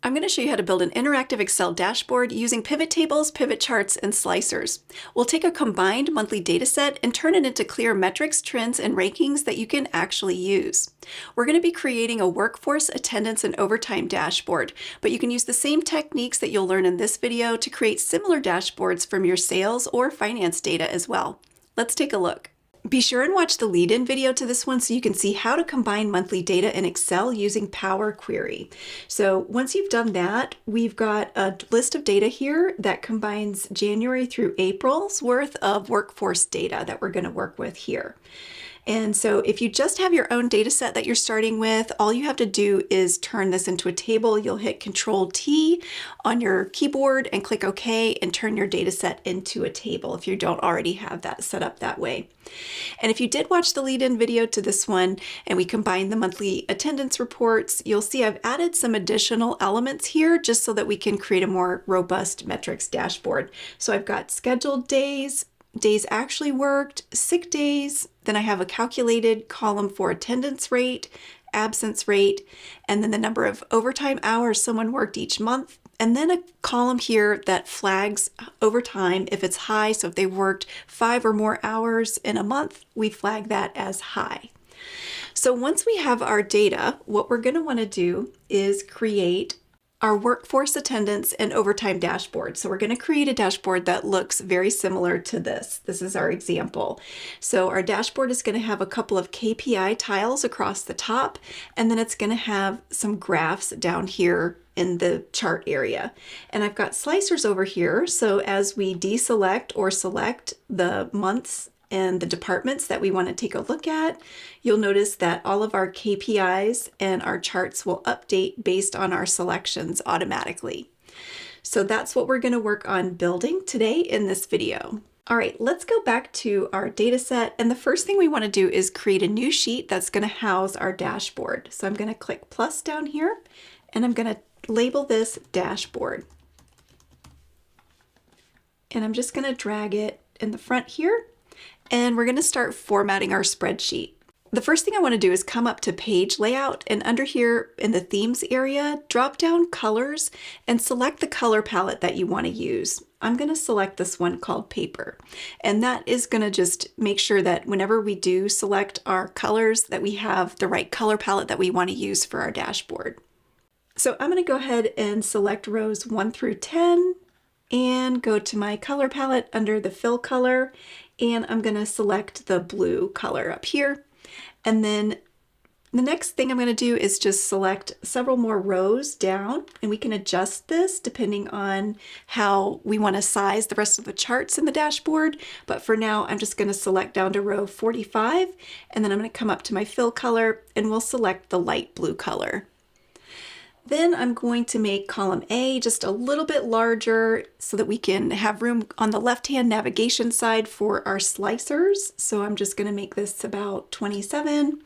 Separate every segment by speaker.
Speaker 1: I'm going to show you how to build an interactive Excel dashboard using PivotTables, PivotCharts, and slicers. We'll take a combined monthly data set and turn it into clear metrics, trends, and rankings that you can actually use. We're going to be creating a workforce, attendance, and overtime dashboard, but you can use the same techniques that you'll learn in this video to create similar dashboards from your sales or finance data as well. Let's take a look. Be sure and watch the lead-in video to this one so you can see how to combine monthly data in Excel using Power Query. So once you've done that, we've got a list of data here that combines January through April's worth of workforce data that we're going to work with here. And so if you just have your own data set that you're starting with, all you have to do is turn this into a table. You'll hit Control-T on your keyboard and click OK and turn your data set into a table if you don't already have that set up that way. And if you did watch the lead-in video to this one and we combined the monthly attendance reports, you'll see I've added some additional elements here just so that we can create a more robust metrics dashboard. So I've got scheduled days, days actually worked, sick days, then I have a calculated column for attendance rate, absence rate, and then the number of overtime hours someone worked each month, and then a column here that flags overtime if it's high. So if they worked 5 or more hours in a month, we flag that as high. So once we have our data, what we're going to want to do is create our workforce attendance and overtime dashboard. So we're going to create a dashboard that looks very similar to this. This is our example. So our dashboard is going to have a couple of KPI tiles across the top, and then it's going to have some graphs down here in the chart area. And I've got slicers over here. So as we deselect or select the months and the departments that we want to take a look at, you'll notice that all of our KPIs and our charts will update based on our selections automatically. So that's what we're going to work on building today in this video. All right, let's go back to our data set. And the first thing we want to do is create a new sheet that's going to house our dashboard. So I'm going to click plus down here and I'm going to label this dashboard. And I'm just going to drag it in the front here. And we're going to start formatting our spreadsheet. The first thing I want to do is come up to page layout, and under here in the themes area, drop down colors and select the color palette that you want to use. I'm going to select this one called paper, and that is going to just make sure that whenever we do select our colors that we have the right color palette that we want to use for our dashboard. So I'm going to go ahead and select rows 1 through 10 and go to my color palette under the fill color, and I'm going to select the blue color up here. And then the next thing I'm going to do is just select several more rows down, and we can adjust this depending on how we want to size the rest of the charts in the dashboard. But for now, I'm just going to select down to row 45, and then I'm going to come up to my fill color and we'll select the light blue color. Then I'm going to make column A just a little bit larger so that we can have room on the left-hand navigation side for our slicers. So I'm just going to make this about 27.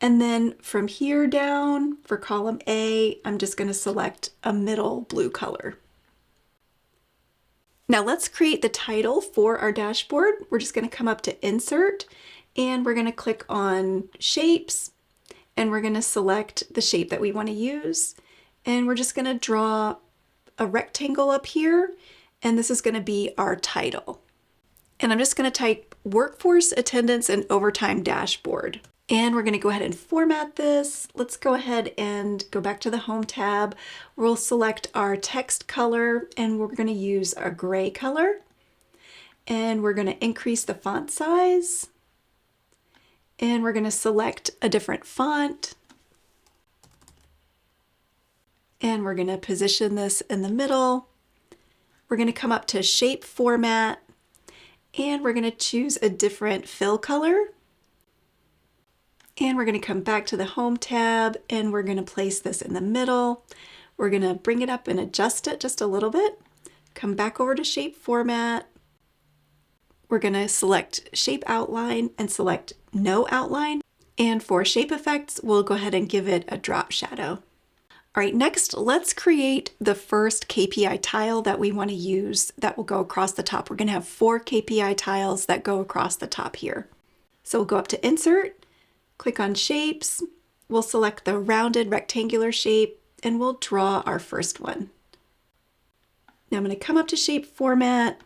Speaker 1: And then from here down for column A, I'm just going to select a middle blue color. Now let's create the title for our dashboard. We're just going to come up to Insert, and we're going to click on Shapes, and we're going to select the shape that we want to use. And we're just going to draw a rectangle up here, and this is going to be our title. And I'm just going to type Workforce Attendance and Overtime Dashboard. And we're going to go ahead and format this. Let's go ahead and go back to the Home tab. We'll select our text color, and we're going to use a gray color. And we're going to increase the font size. And we're going to select a different font. And we're going to position this in the middle. We're going to come up to Shape Format, and we're going to choose a different fill color. And we're going to come back to the Home tab, and we're going to place this in the middle. We're going to bring it up and adjust it just a little bit. Come back over to Shape Format. We're going to select Shape Outline and select No Outline. And for Shape Effects, we'll go ahead and give it a drop shadow. All right, next, let's create the first KPI tile that we want to use that will go across the top. We're going to have 4 KPI tiles that go across the top here. So we'll go up to Insert, click on Shapes. We'll select the rounded rectangular shape, and we'll draw our first one. Now I'm going to come up to shape format.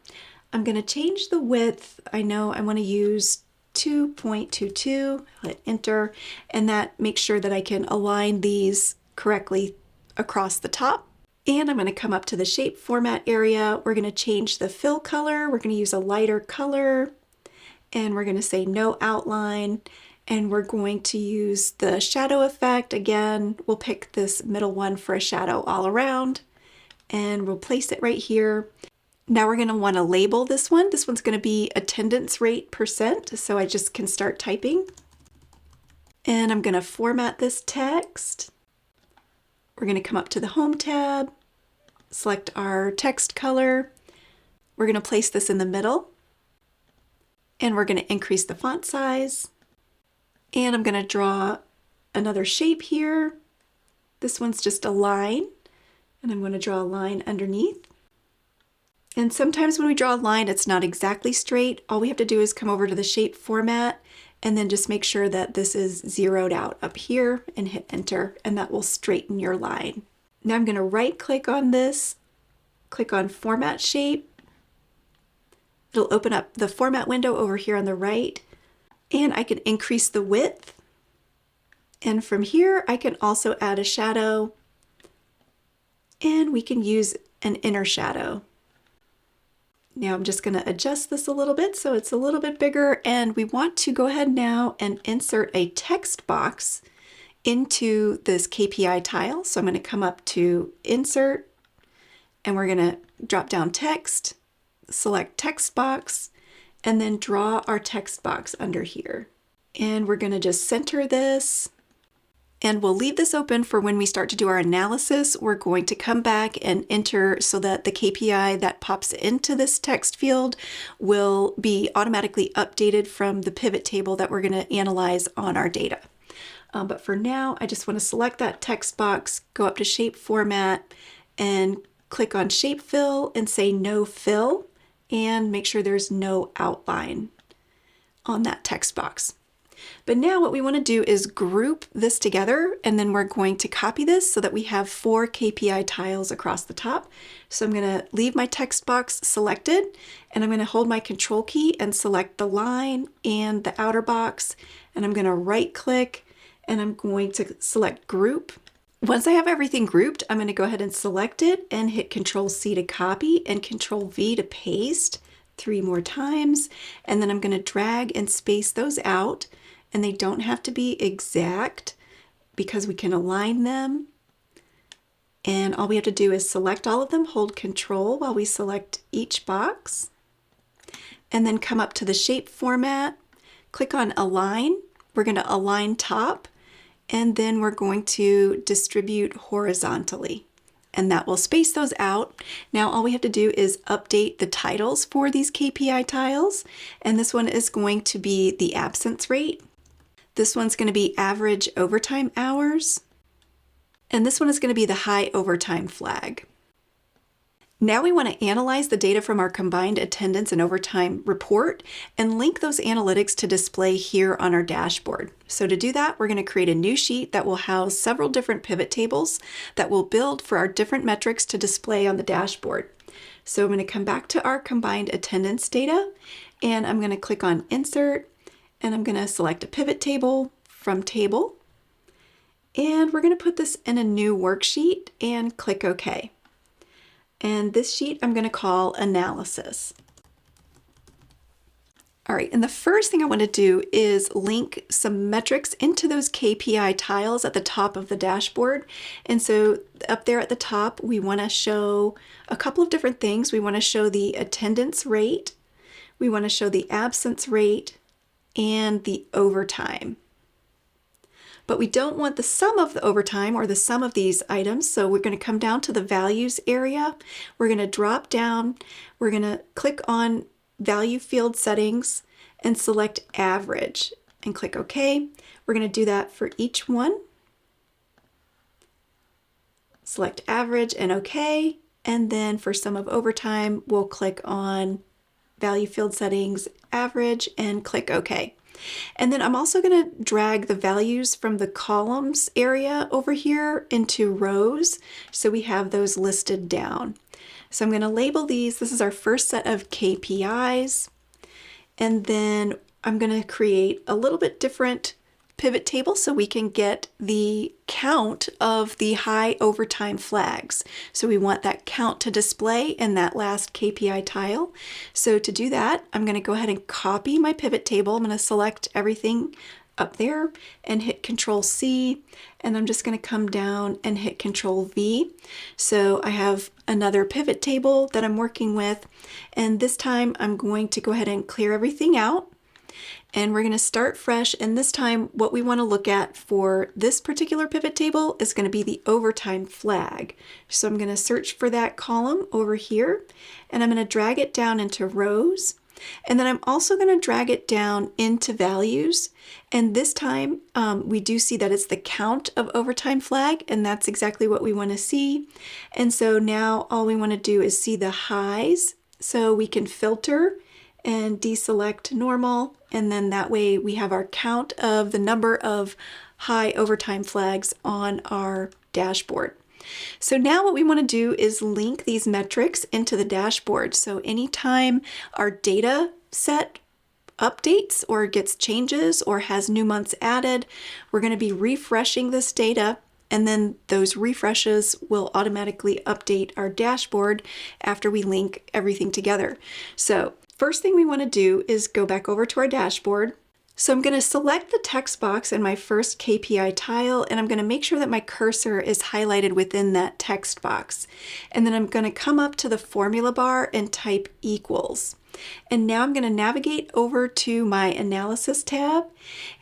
Speaker 1: I'm going to change the width. I know I want to use 2.22, hit enter, and that makes sure that I can align these correctly across the top. And I'm going to come up to the shape format area. We're going to change the fill color. We're going to use a lighter color, and we're going to say no outline, and we're going to use the shadow effect. Again, we'll pick this middle one for a shadow all around, and we'll place it right here. Now we're going to want to label this one. This one's going to be attendance rate %, so I just can start typing. And I'm going to format this text. We're going to come up to the Home tab, select our text color. We're going to place this in the middle, and we're going to increase the font size. And I'm going to draw another shape here. This one's just a line, and I'm going to draw a line underneath. And sometimes when we draw a line, it's not exactly straight. All we have to do is come over to the shape format and then just make sure that this is zeroed out up here and hit enter, and that will straighten your line. Now I'm going to right click on this, click on Format Shape. It'll open up the format window over here on the right, and I can increase the width. And from here, I can also add a shadow, and we can use an inner shadow. Now I'm just going to adjust this a little bit so it's a little bit bigger, and we want to go ahead now and insert a text box into this KPI tile. So I'm going to come up to Insert, and we're going to drop down Text, select Text Box, and then draw our text box under here. And we're going to just center this. And we'll leave this open for when we start to do our analysis. We're going to come back and enter so that the KPI that pops into this text field will be automatically updated from the pivot table that we're going to analyze on our data. But for now, I just want to select that text box, go up to Shape Format, and click on Shape Fill and say No Fill, and make sure there's no outline on that text box. But now what we want to do is group this together, and then we're going to copy this so that we have 4 KPI tiles across the top. So I'm going to leave my text box selected, and I'm going to hold my Control key and select the line and the outer box, and I'm going to right click and I'm going to select Group. Once I have everything grouped, I'm going to go ahead and select it and hit Control C to copy and Control V to paste 3 more times, and then I'm going to drag and space those out. And they don't have to be exact because we can align them. And all we have to do is select all of them, hold Control while we select each box, and then come up to the shape format, click on Align. We're going to align top, and then we're going to distribute horizontally. And that will space those out. Now all we have to do is update the titles for these KPI tiles. And this one is going to be the absence rate. This one's going to be average overtime hours, and this one is going to be the high overtime flag. Now we want to analyze the data from our combined attendance and overtime report and link those analytics to display here on our dashboard. So to do that, we're going to create a new sheet that will house several different pivot tables that will build for our different metrics to display on the dashboard. So I'm going to come back to our combined attendance data, and I'm going to click on Insert, and I'm going to select a pivot table from Table, and we're going to put this in a new worksheet and click OK. And this sheet I'm going to call Analysis. All right, and the first thing I want to do is link some metrics into those KPI tiles at the top of the dashboard. And so up there at the top, we want to show a couple of different things. We want to show the attendance rate, we want to show the absence rate, and the overtime. But we don't want the sum of the overtime or the sum of these items, so we're going to come down to the values area. We're going to drop down, we're going to click on value field settings and select average and click OK. We're going to do that for each one. Select average and OK, and then for sum of overtime, we'll click on value field settings, average, and click OK. And then I'm also going to drag the values from the columns area over here into rows, so we have those listed down. So I'm going to label these. This is our first set of KPIs. And then I'm going to create a little bit different pivot table so we can get the count of the high overtime flags. So we want that count to display in that last KPI tile. So to do that, I'm going to go ahead and copy my pivot table. I'm going to select everything up there and hit Control C, and I'm just going to come down and hit Control V. So I have another pivot table that I'm working with, and this time I'm going to go ahead and clear everything out, and we're going to start fresh. And this time what we want to look at for this particular pivot table is going to be the overtime flag. So I'm going to search for that column over here, and I'm going to drag it down into rows. And then I'm also going to drag it down into values. And this time we do see that it's the count of overtime flag, and that's exactly what we want to see. And so now all we want to do is see the highs. So we can filter and deselect normal, and then that way we have our count of the number of high overtime flags on our dashboard. So now what we want to do is link these metrics into the dashboard. So anytime our data set updates or gets changes or has new months added, we're going to be refreshing this data, and then those refreshes will automatically update our dashboard after we link everything together. So first thing we want to do is go back over to our dashboard. So I'm going to select the text box in my first KPI tile, and I'm going to make sure that my cursor is highlighted within that text box. And then I'm going to come up to the formula bar and type equals. And now I'm going to navigate over to my analysis tab.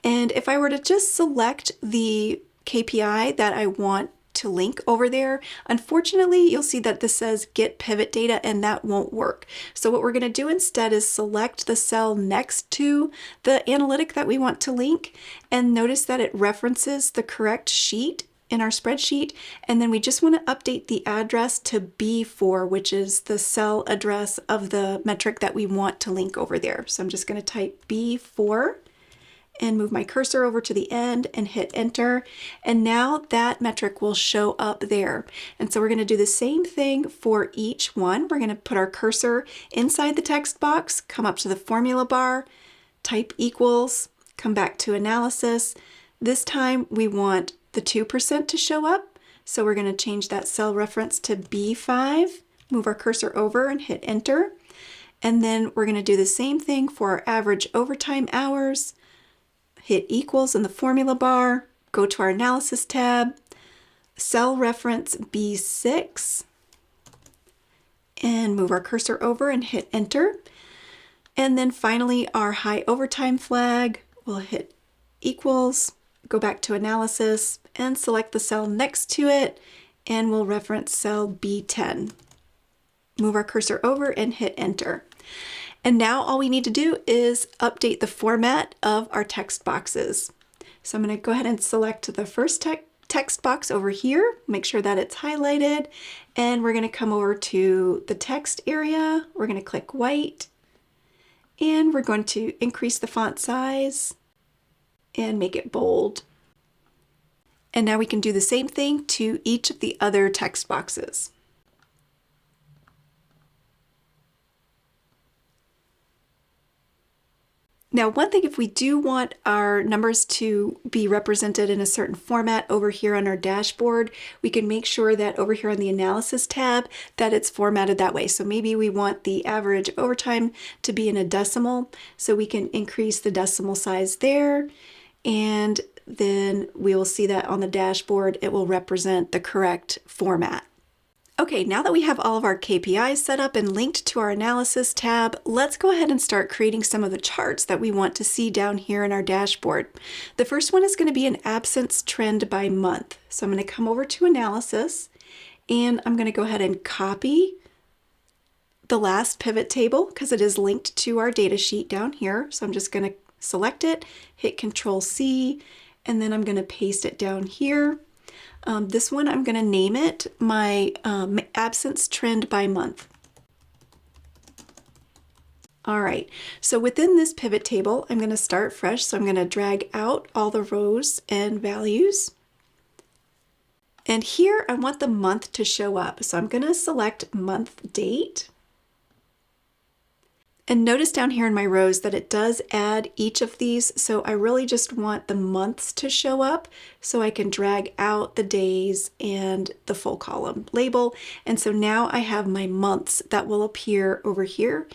Speaker 1: And if I were to just select the KPI that I want to link over there, unfortunately you'll see that this says get pivot data, and that won't work. So what we're going to do instead is select the cell next to the analytic that we want to link, and notice that it references the correct sheet in our spreadsheet, and then we just want to update the address to B4, which is the cell address of the metric that we want to link over there. So I'm just going to type B4 and move my cursor over to the end and hit enter. And now that metric will show up there. And so we're going to do the same thing for each one. We're going to put our cursor inside the text box, come up to the formula bar, type equals, come back to analysis. This time we want the 2% to show up. So we're going to change that cell reference to B5, move our cursor over and hit enter. And then we're going to do the same thing for our average overtime hours. Hit equals in the formula bar, go to our analysis tab, cell reference B6, and move our cursor over and hit enter. And then finally our high overtime flag, we'll hit equals, go back to analysis and select the cell next to it, and we'll reference cell B10. Move our cursor over and hit enter. And now all we need to do is update the format of our text boxes. So I'm going to go ahead and select the first text box over here, make sure that it's highlighted, and we're going to come over to the text area. We're going to click white, and we're going to increase the font size and make it bold. And now we can do the same thing to each of the other text boxes. Now, one thing, if we do want our numbers to be represented in a certain format over here on our dashboard, we can make sure that over here on the analysis tab that it's formatted that way. So maybe we want the average overtime to be in a decimal, so we can increase the decimal size there, and then we will see that on the dashboard it will represent the correct format. Okay, now that we have all of our KPIs set up and linked to our analysis tab, let's go ahead and start creating some of the charts that we want to see down here in our dashboard. The first one is going to be an absence trend by month. So I'm going to come over to analysis, and I'm going to go ahead and copy the last pivot table because it is linked to our data sheet down here. So I'm just going to select it, hit Control C, and then I'm going to paste it down here. This one, I'm going to name it my absence trend by month. All right, so within this pivot table, I'm going to start fresh. So I'm going to drag out all the rows and values. And here I want the month to show up. So I'm going to select month date. And notice down here in my rows that it does add each of these. So I really just want the months to show up so I can drag out the days and the full column label. And so now I have my months that will appear over here.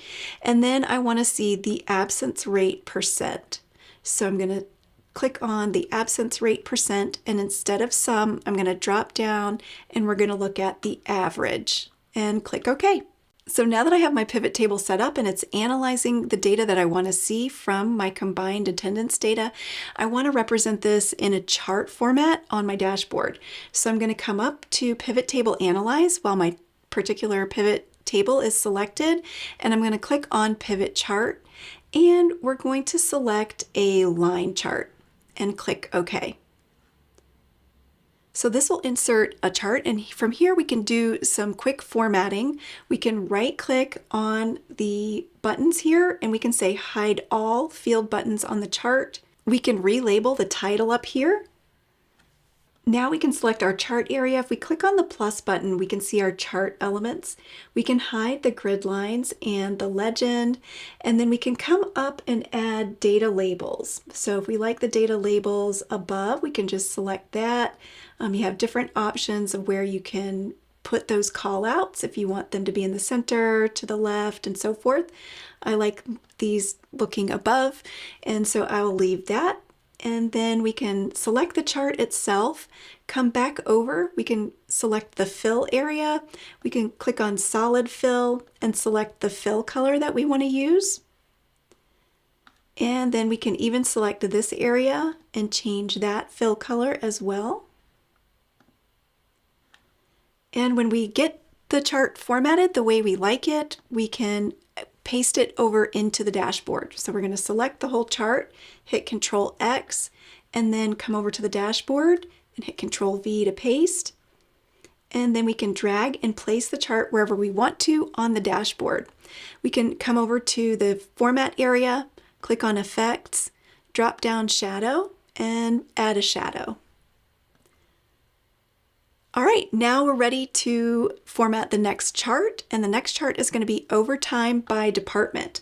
Speaker 1: And then I want to see the absence rate %. So I'm going to click on the absence rate %, and instead of sum, I'm going to drop down and we're going to look at the average and click OK. So now that I have my pivot table set up and it's analyzing the data that I want to see from my combined attendance data, I want to represent this in a chart format on my dashboard. So I'm going to come up to Pivot Table Analyze while my particular pivot table is selected, and I'm going to click on Pivot Chart, and we're going to select a line chart and click OK. So this will insert a chart, and from here we can do some quick formatting. We can right click on the buttons here and we can say hide all field buttons on the chart. We can relabel the title up here. Now we can select our chart area. If we click on the plus button, we can see our chart elements. We can hide the grid lines and the legend, and then we can come up and add data labels. So if we like the data labels above, we can just select that. You have different options of where you can put those call outs if you want them to be in the center, to the left, and so forth. I like these looking above, and so I will leave that. And then we can select the chart itself, come back over, we can select the fill area, we can click on solid fill and select the fill color that we want to use. And then we can even select this area and change that fill color as well. And when we get the chart formatted the way we like it, we can paste it over into the dashboard. So we're going to select the whole chart, hit Control X, and then come over to the dashboard and hit Control V to paste. And then we can drag and place the chart wherever we want to on the dashboard. We can come over to the format area, click on Effects, drop down Shadow, and add a shadow. All right, now we're ready to format the next chart, and the next chart is going to be overtime by department.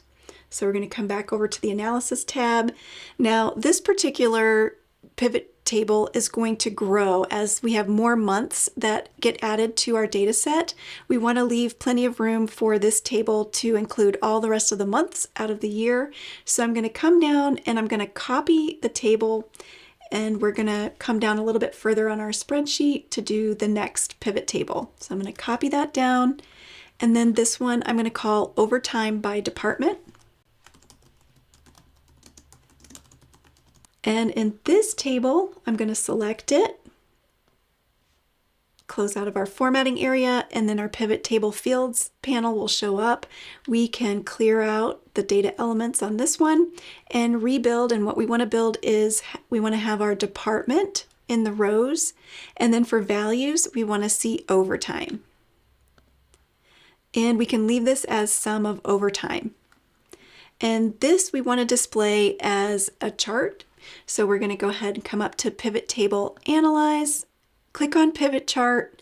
Speaker 1: So we're going to come back over to the Analysis tab. Now, this particular pivot table is going to grow as we have more months that get added to our data set. We want to leave plenty of room for this table to include all the rest of the months out of the year. So I'm going to come down and I'm going to copy the table, and we're going to come down a little bit further on our spreadsheet to do the next pivot table. So I'm going to copy that down, and then this one I'm going to call overtime by department. And in this table, I'm going to select it, close out of our formatting area, and then our pivot table fields panel will show up. We can clear out the data elements on this one and rebuild. And what we want to build is we want to have our department in the rows, and then for values we want to see overtime. And we can leave this as sum of overtime. And this we want to display as a chart. So we're going to go ahead and come up to Pivot Table Analyze, click on Pivot Chart,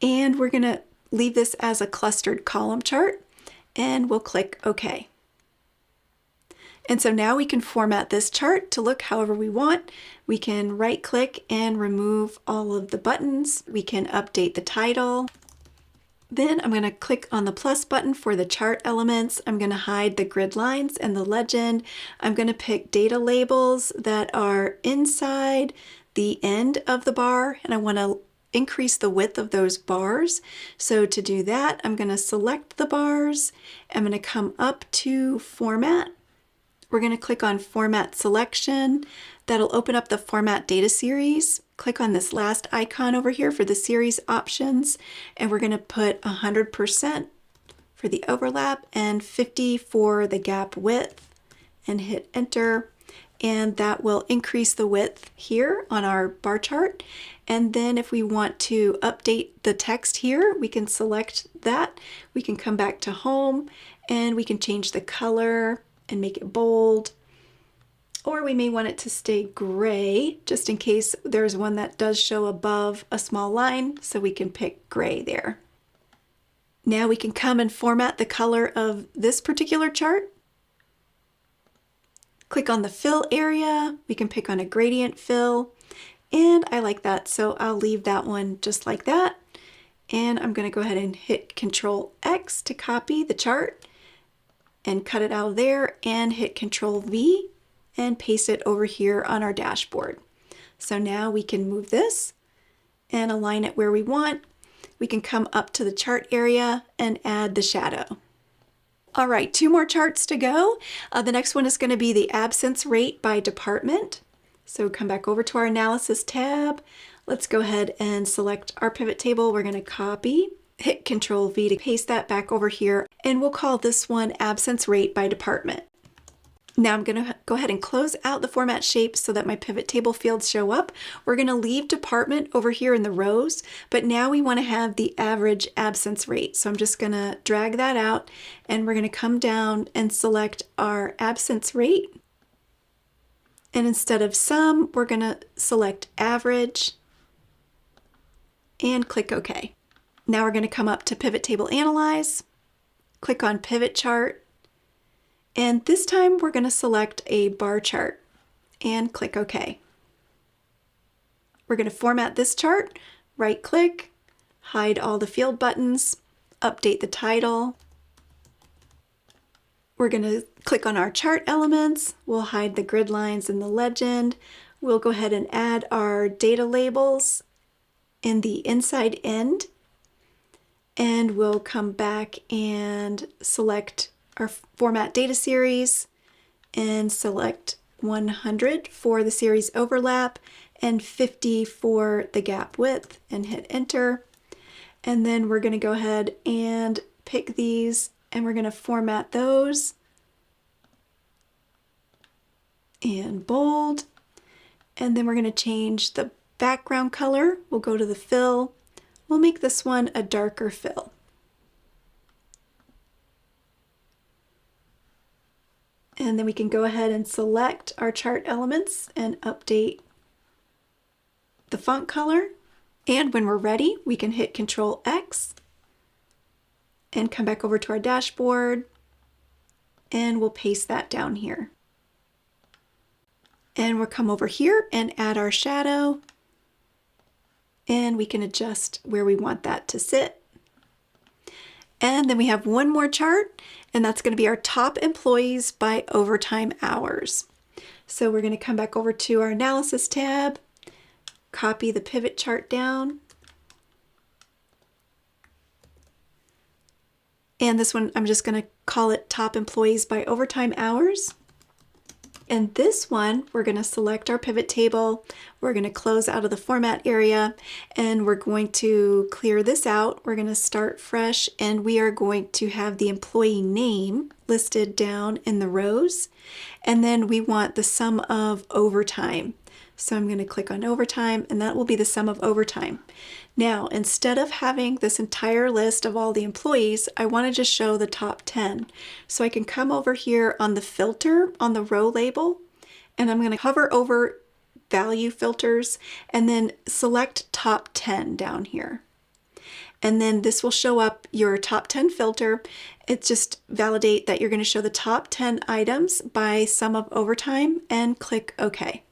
Speaker 1: and we're going to leave this as a clustered column chart, and we'll click OK. And so now we can format this chart to look however we want. We can right click and remove all of the buttons. We can update the title. Then I'm going to click on the plus button for the chart elements. I'm going to hide the grid lines and the legend. I'm going to pick data labels that are inside the end of the bar, and I want to increase the width of those bars. So to do that, I'm going to select the bars. I'm going to come up to Format. We're going to click on Format Selection. That'll open up the Format Data Series. Click on this last icon over here for the series options, and we're going to put 100% for the overlap and 50 for the gap width, and hit Enter. and that will increase the width here on our bar chart. And then if we want to update the text here, we can select that. We can come back to home and we can change the color and make it bold. Or we may want it to stay gray, just in case there's one that does show above a small line, so we can pick gray there. Now we can come and format the color of this particular chart. Click on the fill area, we can pick on a gradient fill, and I like that, so I'll leave that one just like that. And I'm going to go ahead and hit Control X to copy the chart and cut it out of there, and hit Control V and paste it over here on our dashboard. So now we can move this and align it where we want. We can come up to the chart area and add the shadow. All right, 2 more charts to go. The next one is going to be the absence rate by department. So come back over to our analysis tab. Let's go ahead and select our pivot table. We're going to copy, hit Control V to paste that back over here, and we'll call this one absence rate by department. Now I'm going to go ahead and close out the format shape so that my pivot table fields show up. We're going to leave department over here in the rows, but now we want to have the average absence rate. So I'm just going to drag that out, and we're going to come down and select our absence rate. And instead of sum, we're going to select average and click OK. Now we're going to come up to Pivot Table Analyze, click on Pivot Chart, and this time we're going to select a bar chart and click OK. We're going to format this chart, right click, hide all the field buttons, update the title. We're going to click on our chart elements. We'll hide the grid lines and the legend. We'll go ahead and add our data labels in the inside end. And we'll come back and select our format data series and select 100 for the series overlap and 50 for the gap width, and hit enter. And then we're going to go ahead and pick these, and we're going to format those and bold. And then we're going to change the background color. We'll go to the fill. We'll make this one a darker fill. And then we can go ahead and select our chart elements and update the font color. And when we're ready, we can hit Control X and come back over to our dashboard, and we'll paste that down here. And we'll come over here and add our shadow, and we can adjust where we want that to sit. And then we have one more chart, and that's going to be our top employees by overtime hours. So we're going to come back over to our analysis tab, copy the pivot chart down. And this one, I'm just going to call it top employees by overtime hours. And this one, we're going to select our pivot table. We're going to close out of the format area, and we're going to clear this out. We're going to start fresh, and we are going to have the employee name listed down in the rows. And then we want the sum of overtime. So I'm going to click on overtime, and that will be the sum of overtime. Now, instead of having this entire list of all the employees, I want to just show the top 10. So I can come over here on the filter on the row label, and I'm going to hover over value filters and then select top 10 down here. And then this will show up your top 10 filter. It's just validate that you're going to show the top 10 items by sum of overtime, and click OK.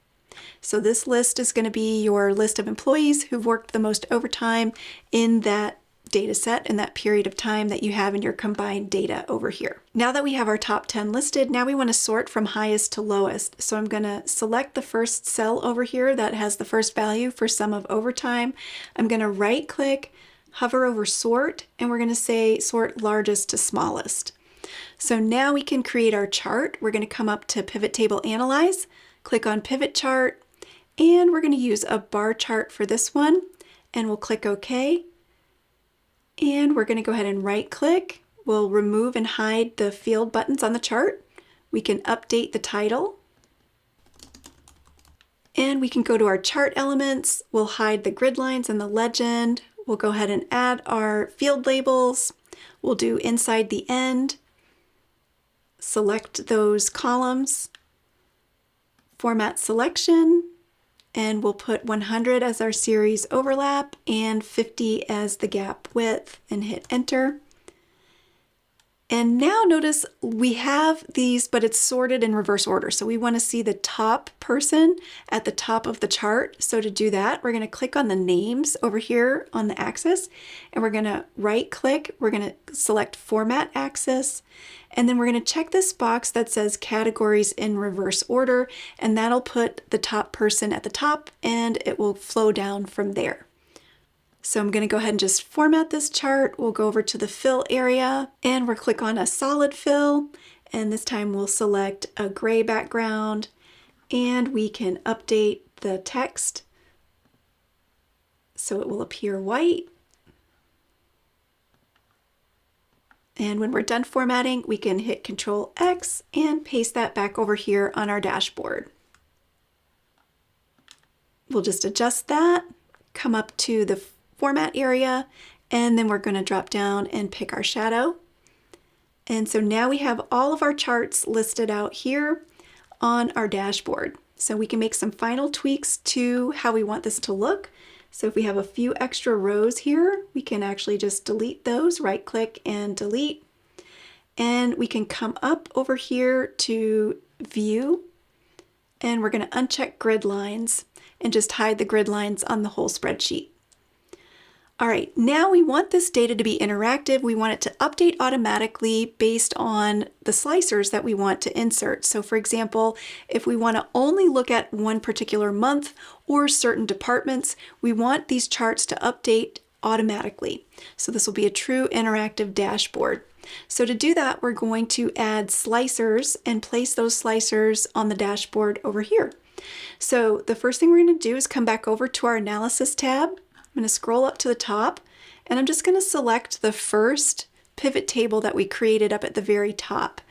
Speaker 1: So this list is going to be your list of employees who've worked the most overtime in that data set in that period of time that you have in your combined data over here. Now that we have our top 10 listed, now we want to sort from highest to lowest. So I'm going to select the first cell over here that has the first value for sum of overtime. I'm going to right click, hover over sort, and we're going to say sort largest to smallest. So now we can create our chart. We're going to come up to Pivot Table Analyze, click on Pivot Chart, and we're going to use a bar chart for this one, and we'll click OK. And we're going to go ahead and right click. We'll remove and hide the field buttons on the chart. We can update the title. And we can go to our chart elements. We'll hide the grid lines and the legend. We'll go ahead and add our field labels. We'll do inside the end. Select those columns. Format selection. And we'll put 100 as our series overlap and 50 as the gap width and hit enter. And now notice we have these, but it's sorted in reverse order. So we want to see the top person at the top of the chart. So to do that, we're going to click on the names over here on the axis, and we're going to right click. We're going to select Format Axis, and then we're going to check this box that says Categories in Reverse Order, and that'll put the top person at the top, and it will flow down from there. So I'm going to go ahead and just format this chart. We'll go over to the fill area and we'll click on a solid fill. And this time we'll select a gray background and we can update the text so it will appear white. And when we're done formatting, we can hit Control X and paste that back over here on our dashboard. We'll just adjust that, come up to the format area, and then we're going to drop down and pick our shadow. And so now we have all of our charts listed out here on our dashboard. So we can make some final tweaks to how we want this to look. So if we have a few extra rows here, we can actually just delete those, right click and delete. And we can come up over here to View, and we're going to uncheck grid lines and just hide the grid lines on the whole spreadsheet. All right, now we want this data to be interactive. We want it to update automatically based on the slicers that we want to insert. So for example, if we want to only look at one particular month or certain departments, we want these charts to update automatically. So this will be a true interactive dashboard. So to do that, we're going to add slicers and place those slicers on the dashboard over here. So the first thing we're going to do is come back over to our Analysis tab. I'm going to scroll up to the top, and I'm just going to select the first pivot table that we created up at the very top.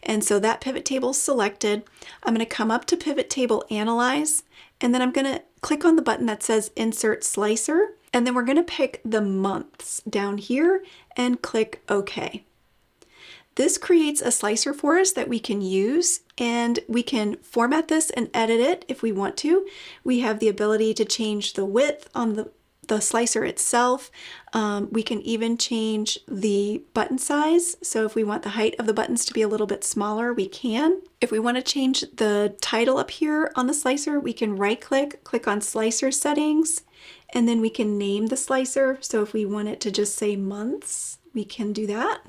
Speaker 1: And so that pivot table is selected. I'm going to come up to Pivot Table Analyze, and then I'm going to click on the button that says Insert Slicer, and then we're going to pick the months down here and click OK. This creates a slicer for us that we can use, and we can format this and edit it if we want to. We have the ability to change the width on the slicer itself. We can even change the button size. So if we want the height of the buttons to be a little bit smaller, we can. If we want to change the title up here on the slicer, we can right click, click on Slicer Settings, and then we can name the slicer. So if we want it to just say months, we can do that.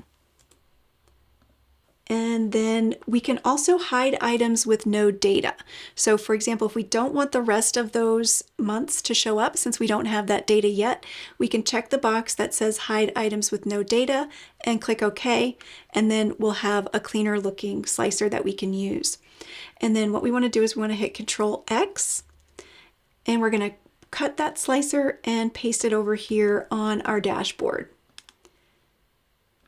Speaker 1: And then we can also hide items with no data. So for example, if we don't want the rest of those months to show up, since we don't have that data yet, we can check the box that says hide items with no data and click OK, and then we'll have a cleaner looking slicer that we can use. And then what we want to do is we want to hit Control X, and we're going to cut that slicer and paste it over here on our dashboard.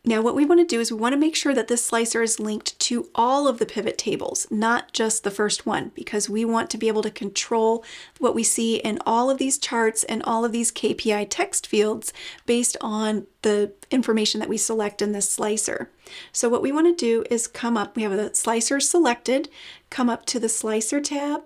Speaker 1: Now what we want to do is we want to make sure that this slicer is linked to all of the pivot tables, not just the first one, because we want to be able to control what we see in all of these charts and all of these KPI text fields based on the information that we select in this slicer. So what we want to do is come up, we have the slicer selected, come up to the Slicer tab,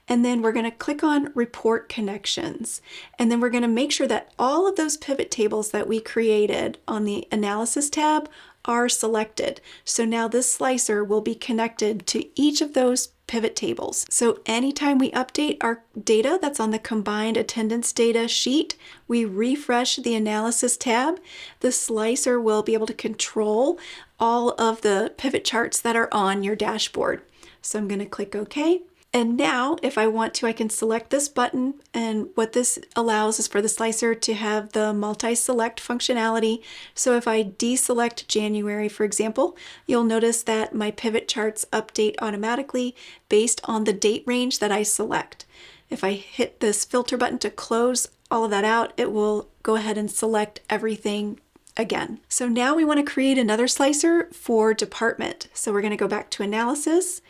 Speaker 1: and then we're going to click on Report Connections. And then we're going to make sure that all of those pivot tables that we created on the Analysis tab are selected. So now this slicer will be connected to each of those pivot tables. So anytime we update our data that's on the combined attendance data sheet, we refresh the Analysis tab, the slicer will be able to control all of the pivot charts that are on your dashboard. So I'm going to click OK. And now if I want to, I can select this button, and what this allows is for the slicer to have the multi-select functionality. So if I deselect January, for example, you'll notice that my pivot charts update automatically based on the date range that I select. If I hit this filter button to close all of that out, it will go ahead and select everything again. So now we want to create another slicer for department. So we're going to go back to Analysis,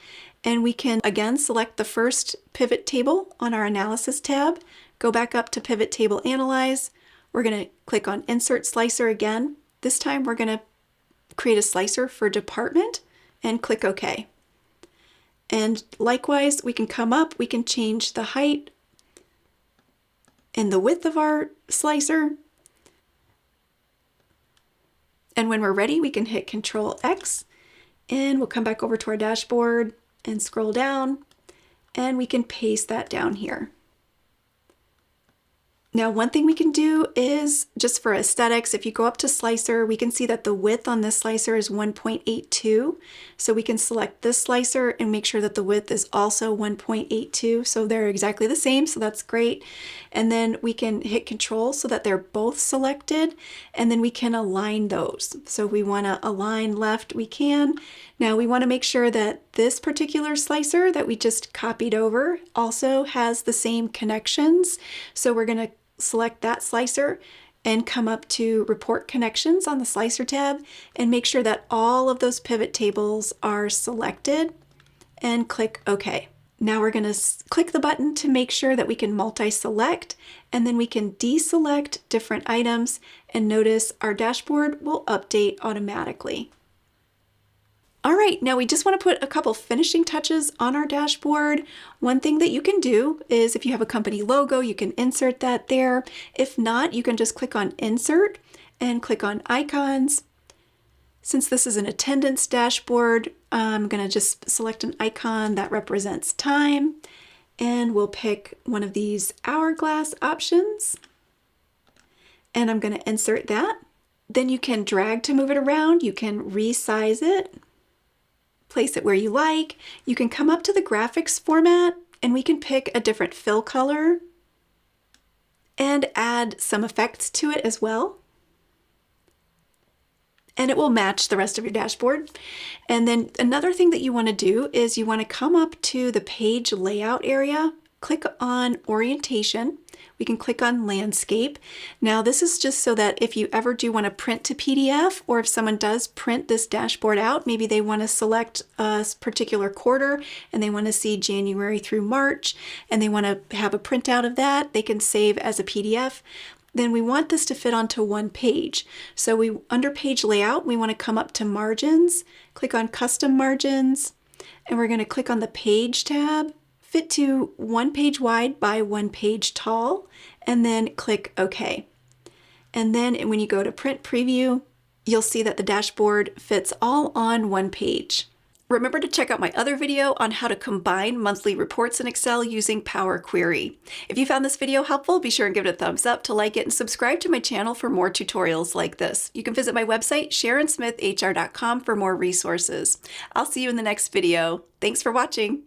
Speaker 1: And we can again select the first pivot table on our Analysis tab, go back up to Pivot Table Analyze. We're going to click on Insert Slicer again. This time we're going to create a slicer for department and click OK. And likewise, we can come up, we can change the height and the width of our slicer. And when we're ready, we can hit Control X and we'll come back over to our dashboard and scroll down, and we can paste that down here. Now, one thing we can do is, just for aesthetics, if you go up to slicer, we can see that the width on this slicer is 1.82. So we can select this slicer and make sure that the width is also 1.82. So they're exactly the same, so that's great. And then we can hit Control so that they're both selected, and then we can align those. So if we want to align left, we can. Now we want to make sure that this particular slicer that we just copied over also has the same connections. So we're going to select that slicer and come up to Report Connections on the Slicer tab and make sure that all of those pivot tables are selected and click OK. Now we're going to click the button to make sure that we can multi-select, and then we can deselect different items, and notice our dashboard will update automatically. All right, now we just want to put a couple finishing touches on our dashboard. One thing that you can do is if you have a company logo, you can insert that there. If not, you can just click on Insert and click on Icons. Since this is an attendance dashboard, I'm going to just select an icon that represents time, and we'll pick one of these hourglass options, and I'm going to insert that. Then you can drag to move it around. You can resize it, place it where you like. You can come up to the graphics format and we can pick a different fill color and add some effects to it as well. And it will match the rest of your dashboard. And then another thing that you want to do is you want to come up to the page layout area, click on orientation. We can click on landscape. Now this is just so that if you ever do want to print to PDF, or if someone does print this dashboard out, maybe they want to select a particular quarter and they want to see January through March and they want to have a printout of that, they can save as a PDF. Then we want this to fit onto one page. So under page layout, we want to come up to margins, click on custom margins, and we're going to click on the page tab, fit to 1 page wide by 1 page tall, and then click OK. And then when you go to print preview, you'll see that the dashboard fits all on one page. Remember to check out my other video on how to combine monthly reports in Excel using Power Query. If you found this video helpful, be sure and give it a thumbs up, to like it, and subscribe to my channel for more tutorials like this. You can visit my website, SharonSmithHR.com, for more resources. I'll see you in the next video. Thanks for watching.